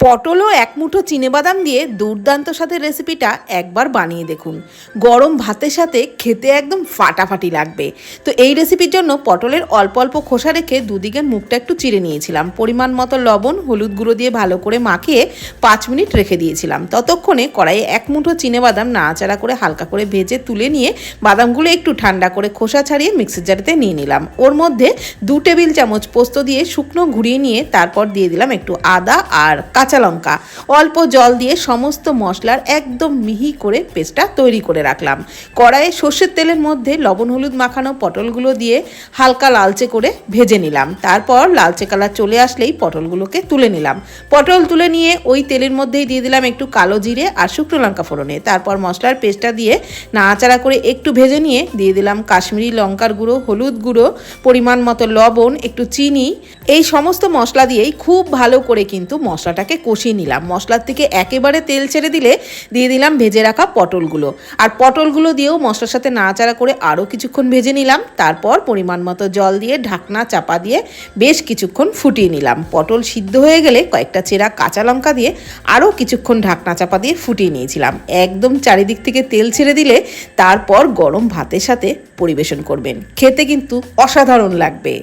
পটল ও এক মুঠো চিনেবাদাম দিয়ে দুর্দান্ত স্বাদের রেসিপিটা একবার বানিয়ে দেখুন। গরম ভাতের সাথে খেতে একদম ফাটাফাটি লাগবে। তো এই রেসিপির জন্য পটলের অল্প অল্প খোসা রেখে দুদিকের মুখটা একটু চিড়ে নিয়েছিলাম। পরিমাণ মতো লবণ, হলুদ গুঁড়ো দিয়ে ভালো করে মাখিয়ে 5 মিনিট রেখে দিয়েছিলাম। ততক্ষণে কড়াইয়ে এক মুঠো চিনেবাদাম নাড়াচাড়া করে হালকা করে ভেজে তুলে নিয়ে বাদামগুলো একটু ঠান্ডা করে খোসা ছাড়িয়ে মিক্সির জারেতে নিয়ে নিলাম। ওর মধ্যে 2 টেবিল চামচ পোস্ত দিয়ে শুকনো ঘুরিয়ে নিয়ে তারপর দিয়ে দিলাম একটু আদা আর কাঁচা লঙ্কা। অল্প জল দিয়ে সমস্ত মশলার একদম মিহি করে পেস্টটা তৈরি করে রাখলাম। কড়াইয়ে সর্ষের তেলের মধ্যে লবণ হলুদ মাখানো পটলগুলো দিয়ে হালকা লালচে করে ভেজে নিলাম। তারপর লালচে কালার চলে আসলেই পটলগুলোকে তুলে নিলাম। পটল তুলে নিয়ে ওই তেলের মধ্যেই দিয়ে দিলাম একটু কালো জিরে আর শুকনো লঙ্কা ফোড়নে। তারপর মশলার পেস্টটা দিয়ে নাড়াচাড়া করে একটু ভেজে নিয়ে দিয়ে দিলাম কাশ্মীরি লঙ্কার গুঁড়ো, হলুদ গুঁড়ো, পরিমাণ মতো লবণ, একটু চিনি। এই সমস্ত মশলা দিয়েই খুব ভালো করে কিন্তু মশলাটাকে কষিয়ে নিলাম। মশলার থেকে একেবারে তেল ছেড়ে দিলে দিয়ে দিলাম ভেজে রাখা পটলগুলো। আর পটলগুলো দিয়েও মশলার সাথে নাড়াচাড়া করে আরও কিছুক্ষণ ভেজে নিলাম। তারপর পরিমাণ মতো জল দিয়ে ঢাকনা চাপা দিয়ে বেশ কিছুক্ষণ ফুটিয়ে নিলাম। পটল সিদ্ধ হয়ে গেলে কয়েকটা চেরা কাঁচা লঙ্কা দিয়ে আরও কিছুক্ষণ ঢাকনা চাপা দিয়ে ফুটিয়ে নিয়েছিলাম। একদম চারিদিক থেকে তেল ছেড়ে দিলে তারপর গরম ভাতের সাথে পরিবেশন করবেন। খেতে কিন্তু অসাধারণ লাগবে।